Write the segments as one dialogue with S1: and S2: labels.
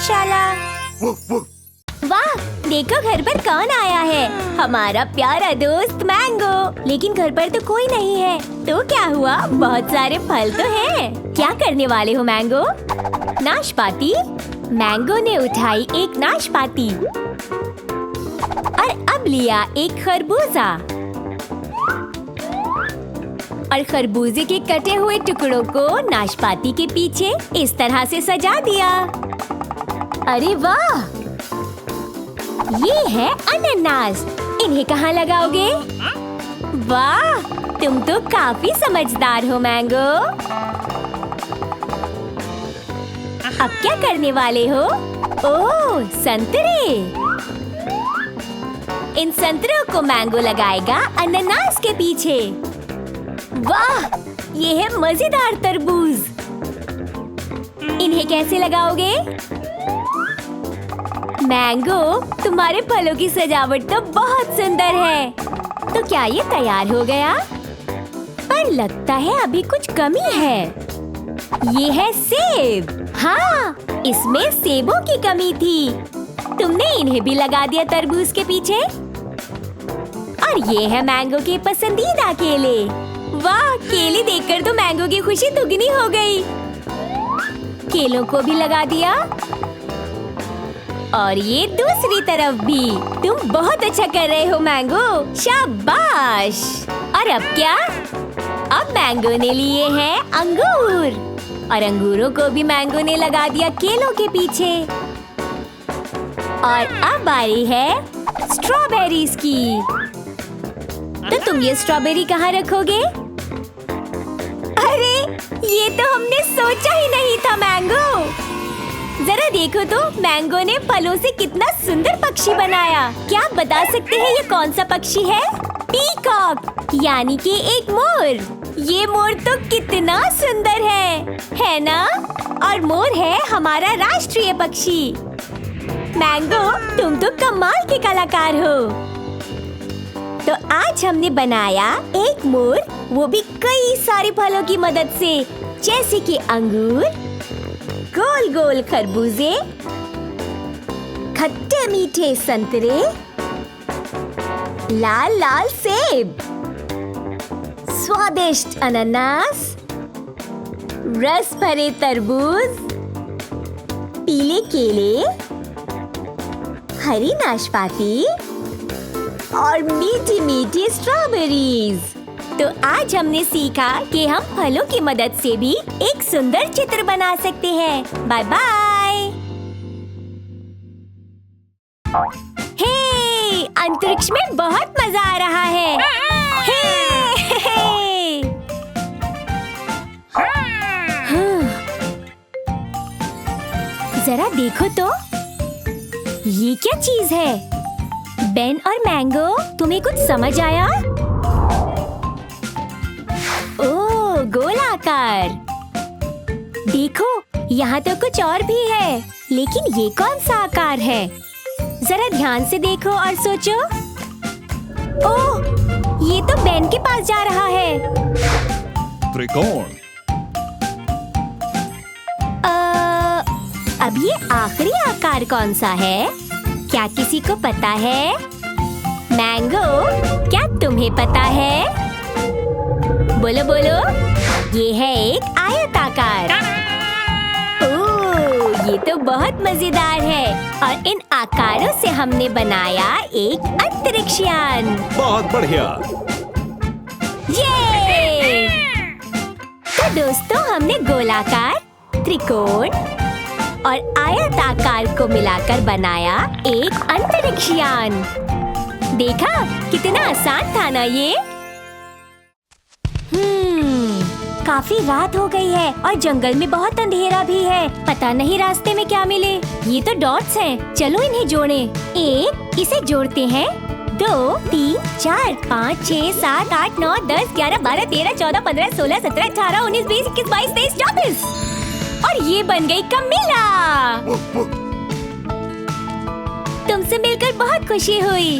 S1: प्रयोगशाला। वाह, देखो घर पर कौन आया है। हमारा प्यारा दोस्त मैंगो। लेकिन घर पर तो कोई नहीं है। तो क्या हुआ, बहुत सारे फल तो हैं। क्या करने वाले हो मैंगो? नाशपाती। मैंगो ने उठाई एक नाशपाती और अब लिया एक खरबूजा और खरबूजे के कटे हुए टुकड़ों को नाशपाती के पीछे इस तरह से सजा दिया। अरे वाह, ये है अनानास। इन्हें कहाँ लगाओगे? वाह, तुम तो काफी समझदार हो मैंगो। अब क्या करने वाले हो? ओह, संतरे। इन संतरों को मैंगो लगाएगा अनानास के पीछे। वाह, ये है मजेदार तरबूज। इन्हें कैसे लगाओगे? मैंगो, तुम्हारे फलों की सजावट तो बहुत सुंदर है। तो क्या ये तैयार हो गया? पर लगता है अभी कुछ कमी है। ये है सेब। हाँ, इसमें सेबों की कमी थी। तुमने इन्हें भी लगा दिया तरबूज के पीछे। और ये है मैंगो के पसंदीदा केले। वाह, केले देखकर तो मैंगो की खुशी दुगनी हो गई। केलों को भी लगा दिया और ये दूसरी तरफ भी। तुम बहुत अच्छा कर रहे हो मैंगो, शाबाश। और अब क्या? अब मैंगो ने लिए हैं अंगूर और अंगूरों को भी मैंगो ने लगा दिया केलों के पीछे। और अब बारी है स्ट्रॉबेरीज की। तो तुम ये स्ट्रॉबेरी कहाँ रखोगे? अरे, ये तो हमने सोचा ही नहीं था मैंगो। जरा देखो तो, मैंगो ने फलों से कितना सुंदर पक्षी बनाया। क्या आप बता सकते हैं ये कौन सा पक्षी है? पीकॉक, यानी कि एक मोर। ये मोर तो कितना सुंदर है ना? और मोर है हमारा राष्ट्रीय पक्षी। मैंगो, तुम तो कमाल के कलाकार हो। तो आज हमने बनाया एक मोर, वो भी कई सारे फलों की मदद से, जैसे कि अंगूर, गोल गोल खरबूजे, खट्टे मीठे संतरे, लाल लाल सेब, स्वादिष्ट अनानास, रस भरे तरबूज, पीले केले, हरी नाशपाती और मीठी मीठी स्ट्रॉबेरीज। तो आज हमने सीखा कि हम फलों की मदद से भी एक सुंदर चित्र बना सकते हैं। Bye bye. हे, अंतरिक्ष में बहुत मजा आ रहा है। हे। जरा देखो तो, ये क्या चीज है? बेन और मैंगो, तुम्हें कुछ समझ आया? ओह, गोलाकार। देखो, यहाँ तो कुछ और भी है, लेकिन ये कौन सा आकार है? जरा ध्यान से देखो और सोचो। ओह, ये तो बेन के पास जा रहा है।
S2: त्रिकोण।
S1: अब ये आखिरी आकार कौन सा है? क्या किसी को पता है? मैंगो, क्या तुम्हें पता है? बोलो बोलो। ये है एक आयताकार। ओह, ये तो बहुत मजेदार है। और इन आकारों से हमने बनाया एक अंतरिक्ष यान।
S2: बहुत बढ़िया।
S1: ये! तो दोस्तों, हमने गोलाकार, त्रिकोण और आयताकार को मिलाकर बनाया एक अंतरिक्ष यान। देखा, कितना आसान था ना ये? काफी रात हो गई है और जंगल में बहुत अंधेरा भी है। पता नहीं रास्ते में क्या मिले। ये तो डॉट्स हैं। चलो इन्हें जोड़ें। एक, इसे जोड़ते हैं। 2, 3, 4, 5, 6, 7, 8, 9, 10, 11, 12, 13, 14, 15, 16, 17, 18, 19, 20, 21, 22, 23, 24 और ये बन गई कमीला। तुमसे मिलकर बहुत खुशी हुई।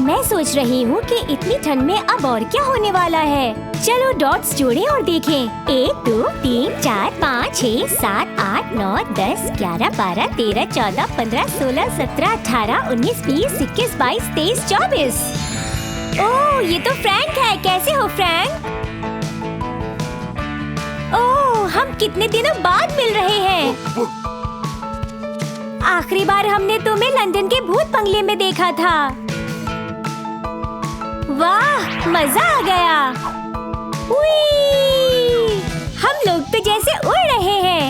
S1: मैं सोच रही हूँ कि इतनी ठंड में अब और क्या होने वाला है। चलो डॉट्स जोड़ें और देखें। 1 2 3 4 5 6 7 8 9 10 11 12 13 14 15 16 17 18 19 20 21 22 23 24। ओह, ये तो फ्रैंक है। कैसे हो फ्रैंक? ओह, हम कितने दिनों बाद मिल रहे हैं। आखिरी बार हमने तुम्हें लंदन के भूत बंगले में देखा था। वाह, मजा आ गया। उई! हम लोग तो जैसे उड़ रहे हैं।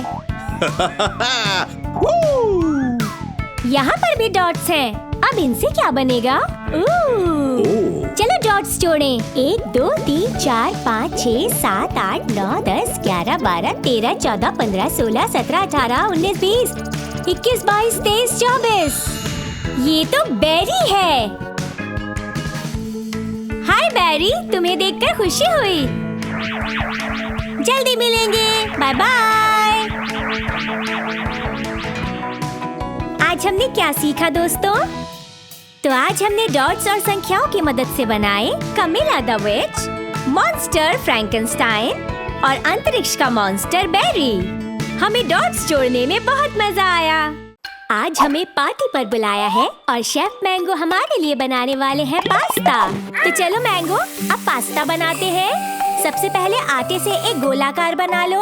S1: यहाँ पर भी डॉट्स हैं। अब इनसे क्या बनेगा? चलो डॉट्स जोड़ें। 1 2 3 4 5 6 7 8 9 10 11 12 13 14 15 16 17 18 19 20 21 22 23 24। ये तो बेरी है। हाय बेरी, तुम्हें देखकर खुशी हुई। जल्दी मिलेंगे। Bye bye. आज हमने क्या सीखा दोस्तों? तो आज हमने डॉट्स और संख्याओं की मदद से बनाए कमिला द विच, मॉन्स्टर फ्रैंकेनस्टाइन और अंतरिक्ष का मॉन्स्टर बेरी। हमें डॉट्स जोड़ने में बहुत मजा आया। आज हमें पार्टी पर बुलाया है और शेफ मैंगो हमारे लिए बनाने वाले हैं पास्ता। तो चलो मैंगो, अब पास्ता बनाते हैं। सबसे पहले आटे से एक गोलाकार बना लो,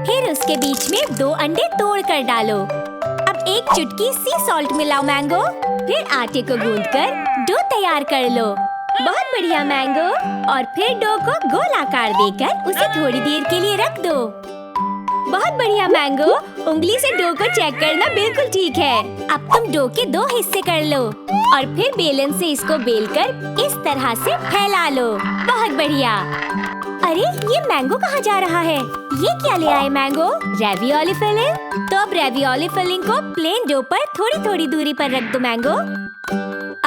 S1: फिर उसके बीच में 2 अंडे तोड़ कर डालो। अब एक चुटकी सी सॉल्ट मिलाओ मैंगो, फिर आटे को गूंथकर डो तैयार कर लो। बहुत बढ़िया मैंगो। और फिर डो को गोलाकार देकर उसे थोड़ी देर के लिए रख दो। बहुत बढ़िया मैंगो। उंगली से डो को चेक करना बिल्कुल ठीक है। अब तुम डो के 2 हिस्से कर लो और फिर बेलन से इसको बेलकर इस तरह से फैला लो। बहुत बढ़िया। अरे, ये मैंगो कहाँ जा रहा है? ये क्या ले आए मैंगो? Ravioli filling. तो अब रेवियोली फिलिंग को प्लेन डो पर थोड़ी थोड़ी दूरी पर रख दो मैंगो।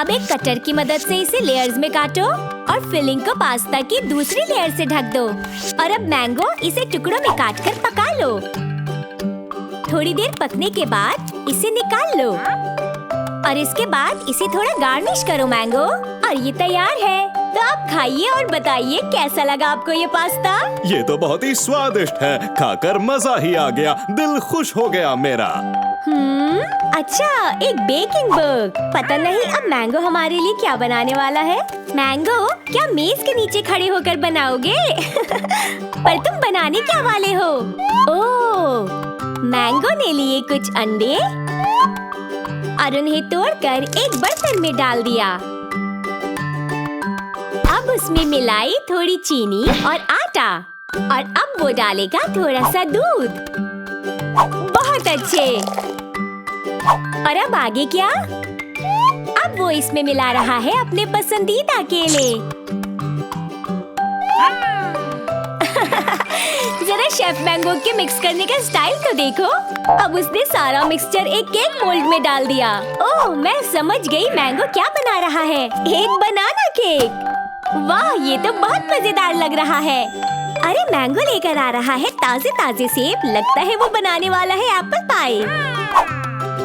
S1: अब एक कटर की मदद से इसे लेयर्स में काटो और फिलिंग को पास्ता की दूसरी लेयर से ढक दो। और अब मैंगो, इसे टुकड़ों में काटकर पका लो। थोड़ी देर पकने के बाद इसे निकाल लो और इसके बाद इसे थोड़ा गार्निश करो मैंगो। और ये तैयार है। तो आप खाइए और बताइए कैसा लगा आपको ये पास्ता?
S2: ये तो बहुत ही स्वादिष्ट है। खाकर मजा ही आ गया। दिल खुश हो गया मेरा।
S1: अच्छा, एक बेकिंग बुक। पता नहीं अब मैंगो हमारे लिए क्या बनाने वाला है। मैंगो, क्या मेज के नीचे खड़े होकर बनाओगे? पर तुम बनाने क्या वाले हो? ओह, मैंगो ने लिए कुछ अंडे और उन्हें तोड़कर एक बर्तन में डाल दिया। अब उसमें मिलाई थोड़ी चीनी और आटा और अब वो डालेगा थोड़ा सा दूध। बहुत अच्छे। और अब आगे क्या? अब वो इसमें मिला रहा है अपने पसंदीदा केले। जरा शेफ मैंगो के मिक्स करने का स्टाइल तो देखो। अब उसने सारा मिक्सचर एक केक मोल्ड में डाल दिया। ओह, मैं समझ गई मैंगो क्या बना रहा है। एक बनाना केक। वाह, ये तो बहुत मजेदार लग रहा है। अरे, मैंगो लेकर आ रहा है ताजे ताजे सेब। लगता है वो बनाने वाला है एप्पल पाई।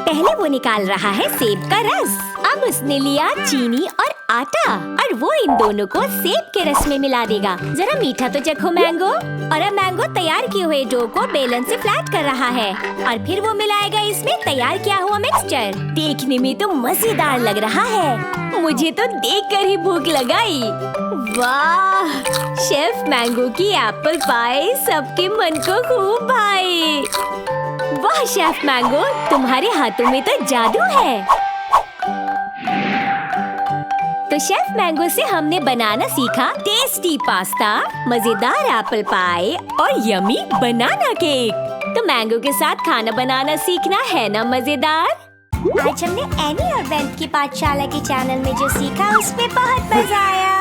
S1: पहले वो निकाल रहा है सेब का रस। अब उसने लिया चीनी और आटा और वो इन दोनों को सेब के रस में मिला देगा। जरा मीठा तो चखो मैंगो। और अब मैंगो तैयार किए हुए डो को बेलन से फ्लैट कर रहा है और फिर वो मिलाएगा इसमें तैयार किया हुआ मिक्सचर। देखने में तो मजेदार लग रहा है। मुझे तो देखकर ही भूख लगाई। वाह, शेफ मैंगो की एप्पल पाई सबके मन को खूब भाई। वाह शेफ मैंगो, तुम्हारे हाथों में तो जादू है। तो शेफ मैंगो से हमने बनाना सीखा टेस्टी पास्ता, मजेदार एप्पल पाई और यमी बनाना केक। तो मैंगो के साथ खाना बनाना सीखना है ना मजेदार? आज हमने एनी और बेन की पाठशाला के चैनल में जो सीखा उसमें बहुत मजा आया।